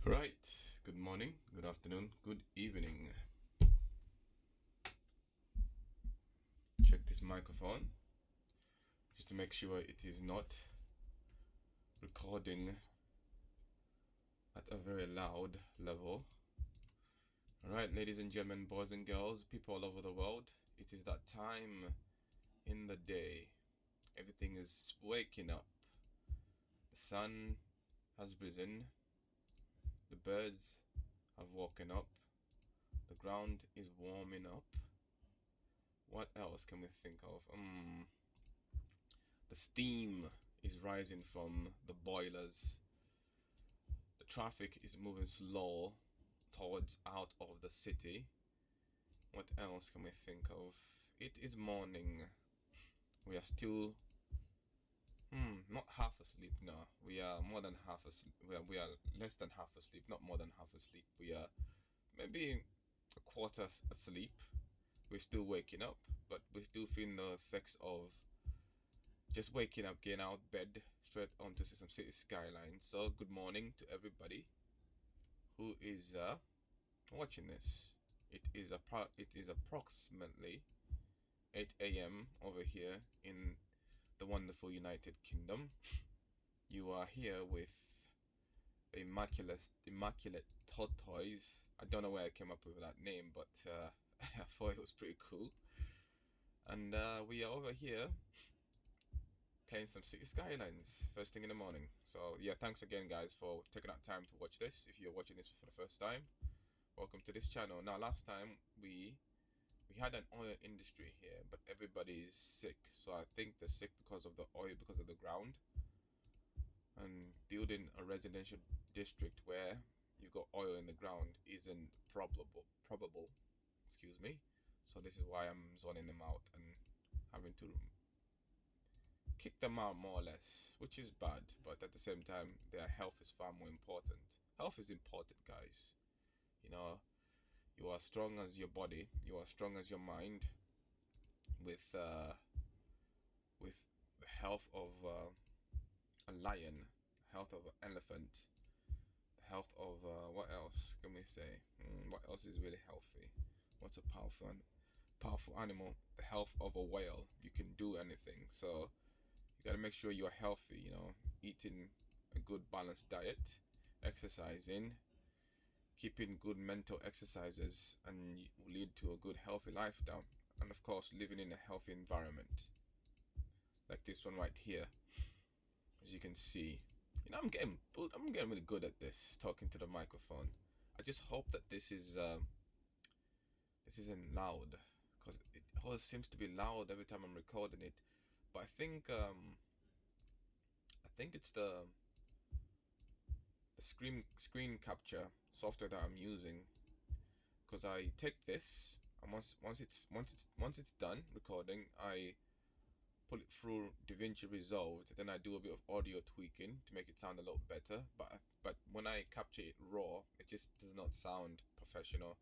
Right, good morning, good afternoon, good evening. Check this microphone just to make sure it is not recording at a very loud level. Alright, ladies and gentlemen, boys and girls, people all over the world, it is that time in the day. Everything is waking up. The sun has risen, the birds have woken up, the ground is warming up. What else can we think of? The steam is rising from the boilers. The traffic is moving slow towards out of the city. What else can we think of? It is morning. We are still not half asleep. No, we are more than half asleep. We are less than half asleep, not more than half asleep. We are maybe a quarter asleep. We're still waking up, but we're still feeling the effects of just waking up, getting out of bed, straight onto some city skylines. So good morning to everybody who is watching this. It is approximately 8 a.m. over here in the wonderful United Kingdom. You are here with the immaculate tortoise. I don't know where I came up with that name, but I thought it was pretty cool. And we are over here playing some City Skylines first thing in the morning. So yeah, thanks again, guys, for taking that time to watch this. If you're watching this for the first time, welcome to this channel. Now, last time we had an oil industry here, but everybody is sick. So I think they're sick because of the oil, because of the ground. And building a residential district where you've got oil in the ground isn't probable. Excuse me. So this is why I'm zoning them out and having to kick them out more or less, which is bad. But at the same time, their health is far more important. Health is important, guys. You know, you are strong as your body. You are strong as your mind. With with the health of a lion, the health of an elephant, the health of what else can we say? What else is really healthy? What's a powerful animal? The health of a whale. You can do anything. So you gotta make sure you're healthy. You know, eating a good balanced diet, exercising, keeping good mental exercises, and will lead to a good healthy lifestyle. And of course, living in a healthy environment like this one right here. As you can see, you know, I'm getting really good at this, talking to the microphone. I just hope that this isn't loud, because it always seems to be loud every time I'm recording it. But I think it's the screen capture software that I'm using, because I take this, and once it's done recording, I put it through DaVinci Resolved, then I do a bit of audio tweaking to make it sound a lot better. But when I capture it raw, it just does not sound professional.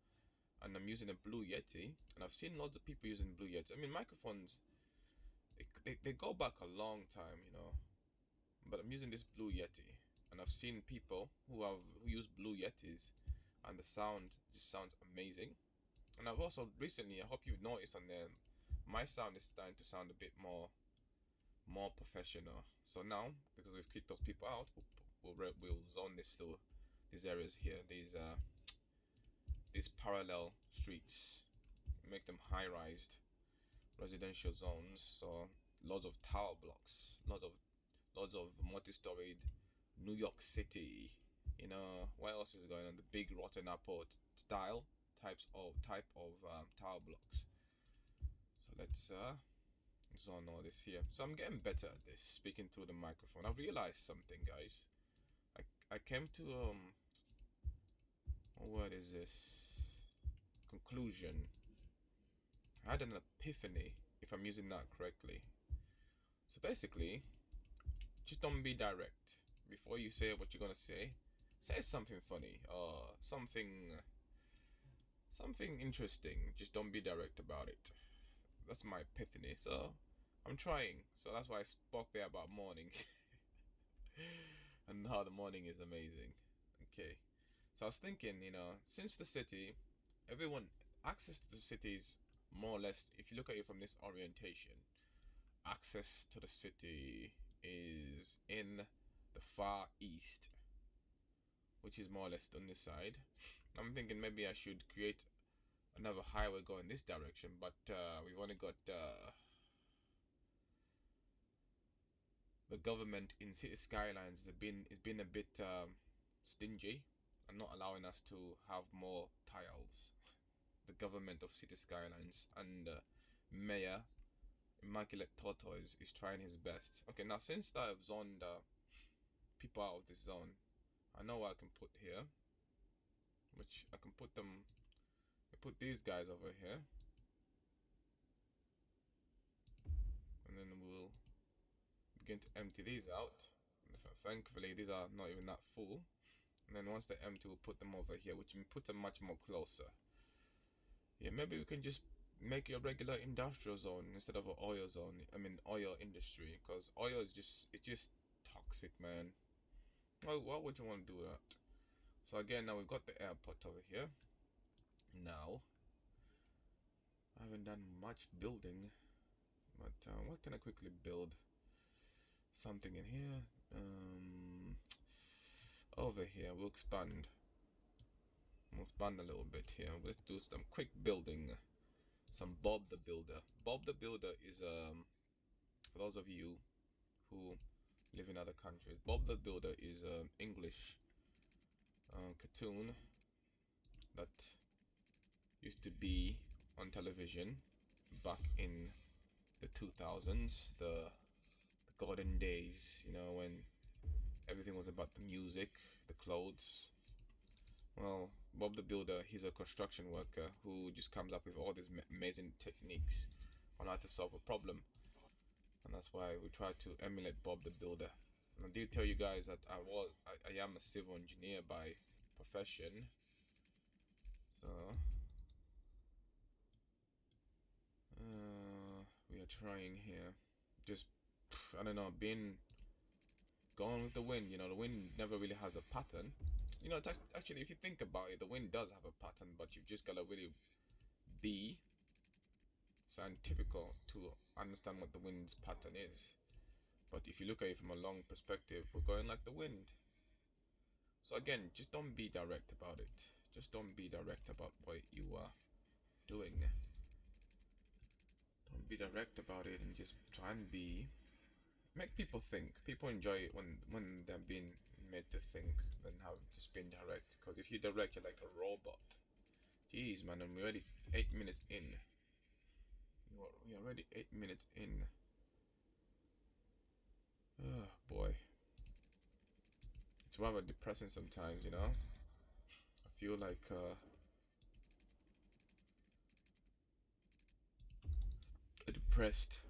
And I'm using a Blue Yeti, and I've seen lots of people using Blue Yeti. I mean, microphones, they go back a long time, you know. But I'm using this Blue Yeti, and I've seen people who use Blue Yetis, and the sound just sounds amazing. And I've also recently, I hope you've noticed on there, my sound is starting to sound a bit more professional. So now, because we've kicked those people out, we'll zone this through these areas here, these parallel streets, make them high-rised residential zones. So lots of tower blocks, lots of multi-storied New York City. You know, what else is going on? The big rotten apple style type of tower blocks. So let's zone all this here. So I'm getting better at this, speaking through the microphone. I've realized something, guys. I came to what is this? Conclusion. I had an epiphany, if I'm using that correctly. So basically, just don't be direct. Before you say what you're gonna say something funny or something interesting. Just don't be direct about it. That's my epiphany. So I'm trying. So that's why I spoke there about morning. And how the morning is amazing. Okay. So I was thinking, since the city, everyone access to the city is more or less, if you look at it from this orientation, access to the city is in the far east, which is more or less on this side. I'm thinking maybe I should create another highway going this direction, but we've only got the government in City Skylines. It's been a bit stingy and not allowing us to have more tiles. The government of City Skylines and Mayor Immaculate Tortoise is trying his best. Okay, now since I've zoned people out of this zone, I know what I can put here, which I can put them. I put these guys over here, and then we'll begin to empty these out. Thankfully, these are not even that full. And then once they're empty, we'll put them over here, which puts them much more closer. Yeah, maybe we can just make it a regular industrial zone instead of an oil zone. I mean, oil industry, because oil is just toxic, man. Why would you want to do that? So again, now we've got the airport over here. Now, I haven't done much building, but what can I quickly build? Something in here. Over here, we'll expand. We'll expand a little bit here. Let's do some quick building. Some Bob the Builder. Bob the Builder is for those of you who live in other countries. Bob the Builder is an English cartoon that used to be on television back in the 2000s, the golden days, when everything was about the music, the clothes. Well, Bob the Builder, he's a construction worker who just comes up with all these amazing techniques on how to solve a problem. And that's why we try to emulate Bob the Builder. And I do tell you guys that I am a civil engineer by profession. So we are trying here. Just I don't know, being going with the wind. The wind never really has a pattern. Actually, if you think about it, the wind does have a pattern, but you've just gotta really be scientifical to understand what the wind's pattern is. But if you look at it from a long perspective, we're going like the wind. So again, just don't be direct about it. Just don't be direct about what you are doing. Don't be direct about it and just try and make people think. People enjoy it when they're being made to think than how just being direct. Because if you direct, you're like a robot. Jeez, man, I'm already 8 minutes in. We're already 8 minutes in. Oh boy, it's rather depressing sometimes. I feel like a depressed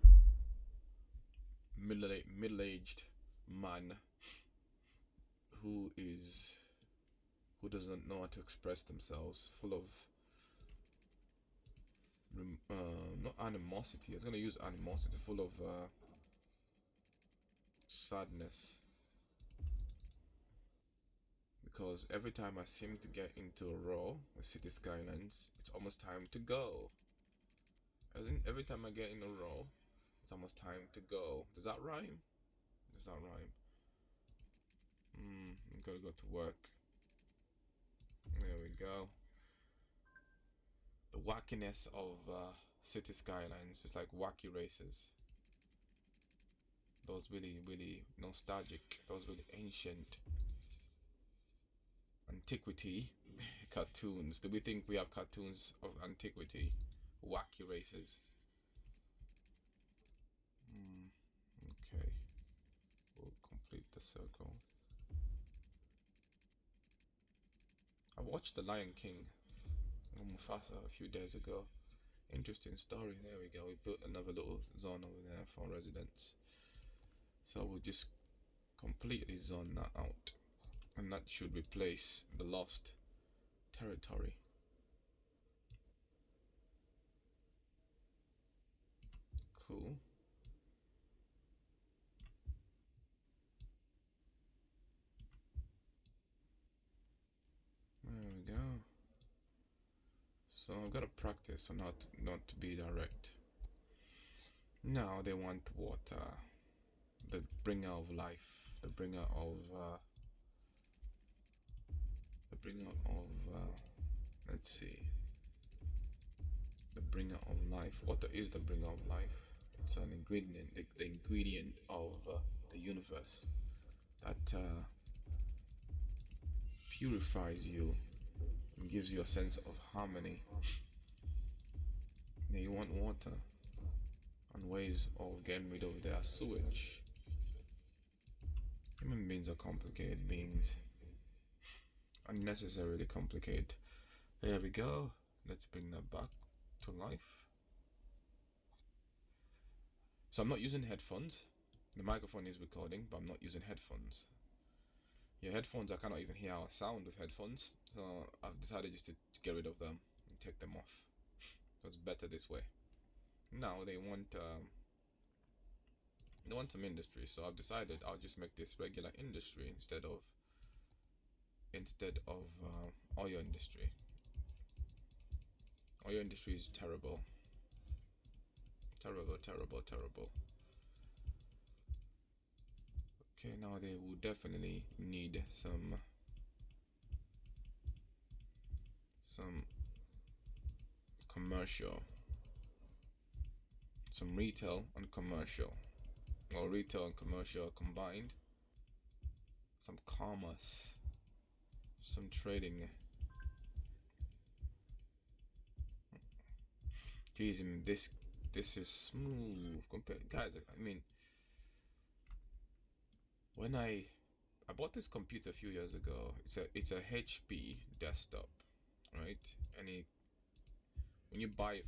middle-aged man who is who doesn't know how to express themselves, full of not animosity. I was gonna use animosity, full of sadness, because every time I seem to get into a row with City Skylines, it's almost time to go. As in, every time I get in a row, it's almost time to go. Does that rhyme? Does that rhyme? I'm gonna go to work. There we go. The wackiness of City Skylines is like wacky races. Those really, really nostalgic, those really ancient antiquity cartoons. Do we think we have cartoons of antiquity? Wacky races. Okay, we'll complete the circle. I watched The Lion King on Mufasa a few days ago. Interesting story. There we go. We built another little zone over there for residents. So we'll just completely zone that out. And that should replace the lost territory. Cool. So I've got to practice on not to be direct. Now they want water, the bringer of life, the bringer of let's see, the bringer of life. Water is the bringer of life. It's an ingredient, the ingredient of the universe that purifies you and gives you a sense of harmony. Now you want water and ways of getting rid of their sewage. Human beings are complicated beings, unnecessarily complicated. There we go. Let's bring that back to life. So I'm not using headphones. The microphone is recording, but I'm not using headphones. Yeah, headphones, I cannot even hear our sound with headphones. So I've decided just to get rid of them and take them off. So it's better this way. Now they want some industry, so I've decided I'll just make this regular industry instead of oil industry. Oil industry is terrible. Terrible, terrible, terrible. Okay, now they will definitely need some commercial, some retail and commercial, or retail and commercial combined, some commerce, some trading. Jeez, this is smooth compared, guys. I mean, when I bought this computer a few years ago. It's a HP desktop, right? And when you buy it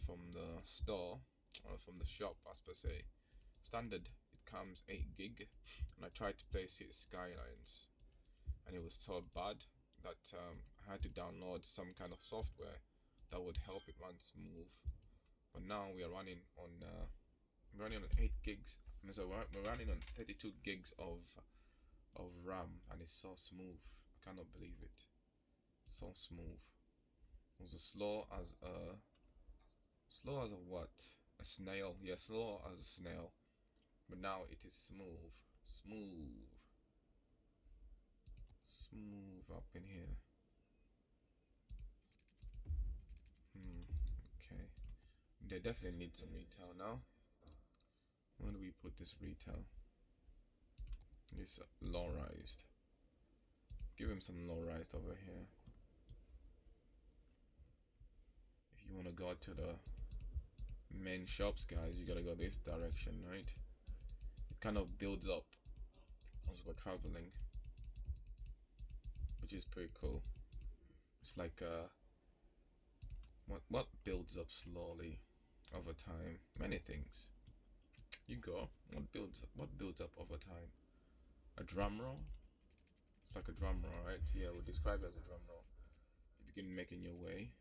from the store or from the shop, as per se, standard it comes 8 gig, and I tried to play Skylines, and it was so bad that I had to download some kind of software that would help it run smooth. But now we are running on 8 gigs. I mean, so we're running on 32 gigs of RAM, and it's so smooth. I cannot believe it. So smooth. It was as slow as a what? A snail. Yeah, slow as a snail. But now it is smooth. Smooth. Smooth up in here. Okay. They definitely need some retail now. Where do we put this retail? This low-rised. Give him some low-rised over here. If you want to go to the main shops, guys, you gotta go this direction, right? It kind of builds up as we're traveling, which is pretty cool. It's like what builds up slowly over time? Many things. You go. What builds up over time? A drum roll? It's like a drum roll, right? Yeah, we'll describe it as a drum roll. You begin making your way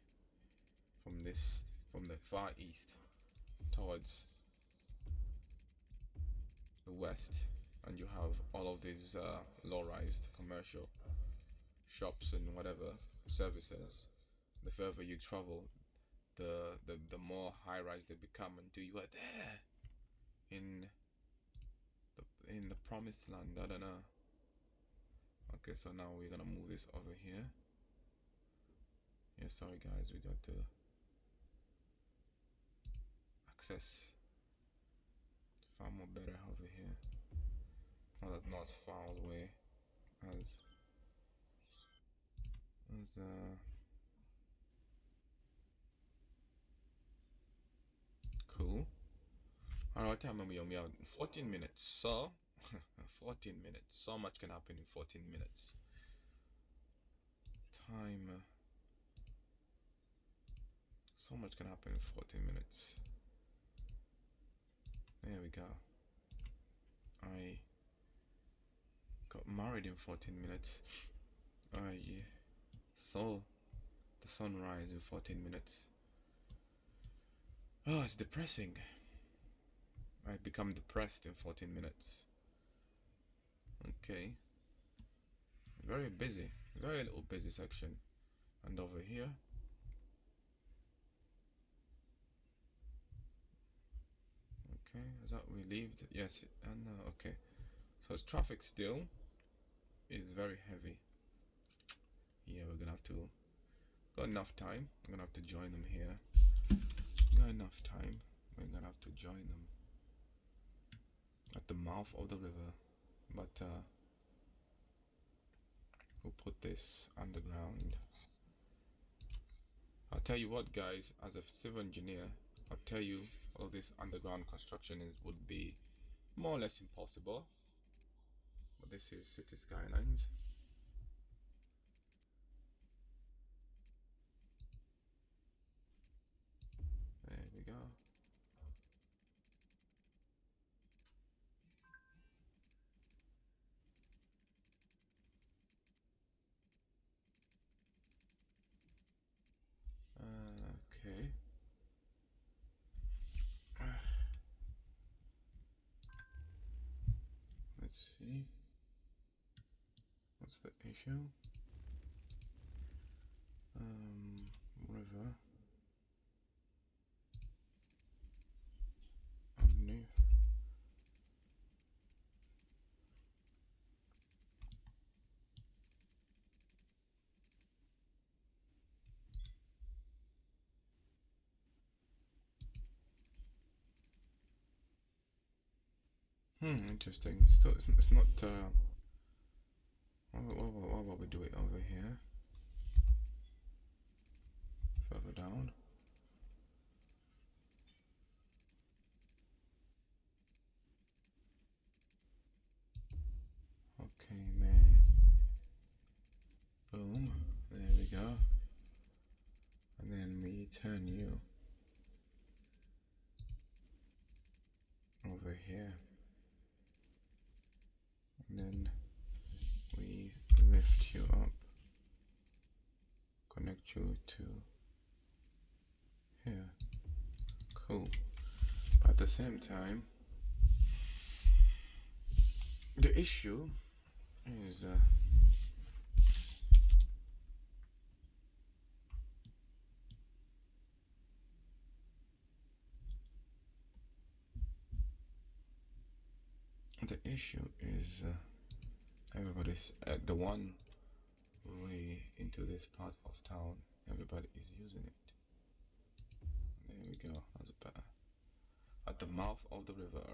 from the far east towards the west, and you have all of these low-rise commercial shops and whatever services. The further you travel, the more high-rise they become until you are there in the promised land. I don't know. Okay, so now we're gonna move this over here. Yeah, sorry guys, we got to access far more better over here. Not as far away as cool. Alright, time we have 14 minutes. So 14 minutes. So much can happen in 14 minutes. Time. So much can happen in 14 minutes. There we go. I got married in 14 minutes. I saw the sunrise in 14 minutes. Oh, it's depressing. I become depressed in 14 minutes. Okay. Very busy. Very little busy section. And over here, Okay, is that relieved? Yes, and okay. So it's traffic still is very heavy. Yeah, we're gonna have to. Got enough time. I'm gonna have to join them here. Got enough time. We're gonna have to join them at the mouth of the river. But we'll put this underground. I'll tell you what, guys. As a civil engineer, I'll tell you all this underground construction would be more or less impossible. But this is City Skylines. There we go. Okay. Let's see. What's the issue? Um, River underneath. Interesting. Still, it's not. Why about we do it over here? Further down. Okay, man. Boom. There we go. And then we turn you over here. And then we lift you up. Connect you to here. Cool. But at the same time, the issue is everybody's at the one way into this part of town. Everybody is using it. There we go. That's better. At the mouth of the river.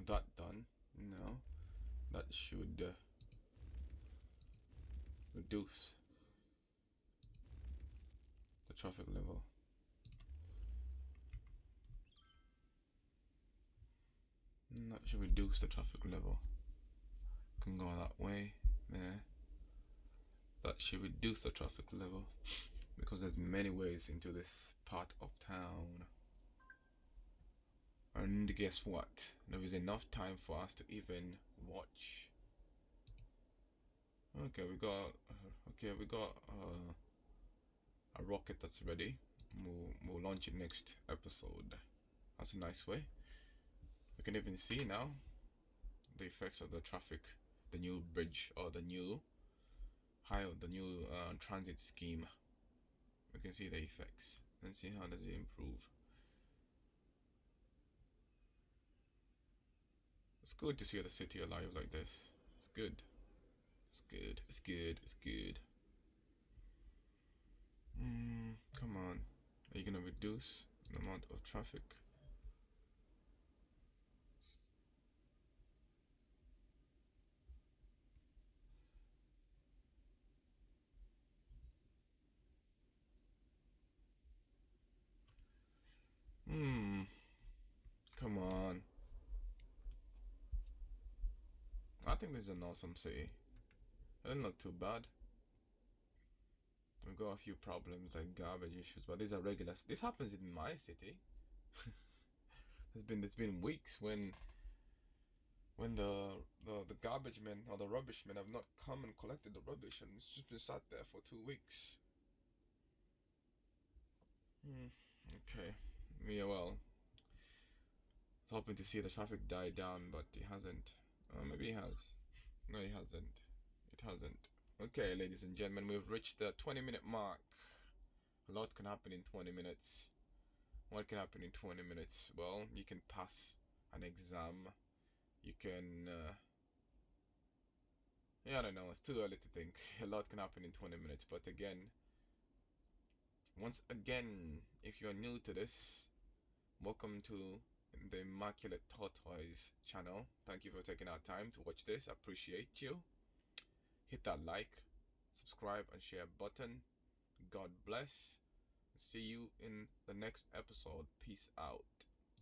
That done? No. That should reduce the traffic level. That should reduce the traffic level. Can go that way. There. That should reduce the traffic level because there's many ways into this part of town. And guess what? There is enough time for us to even watch. Okay, we got a rocket that's ready. We'll launch it next episode. That's a nice way. We can even see now the effects of the traffic, the new bridge or the new transit scheme. We can see the effects and see how does it improve. It's good to see the city alive like this. It's good. It's good. It's good. It's good. Come on. Are you gonna reduce the amount of traffic? Hmm. Come on. I think this is an awesome city. It doesn't look too bad. We've got a few problems like garbage issues, but these are regular. This happens in my city. There's been weeks when the garbage men or the rubbish men have not come and collected the rubbish, and it's just been sat there for 2 weeks. Hmm. Okay. Yeah. Well, I was hoping to see the traffic die down, but it hasn't. Maybe it has. No, it hasn't. It hasn't. Okay, ladies and gentlemen, we've reached the 20-minute mark. A lot can happen in 20 minutes. What can happen in 20 minutes? Well, you can pass an exam. You can, yeah, I don't know. It's too early to think. A lot can happen in 20 minutes. But again, once again, if you're new to this, welcome to the Immaculate Tortoise channel. Thank you for taking our time to watch this. I appreciate you. Hit that like, subscribe, and share button. God bless. See you in the next episode. Peace out.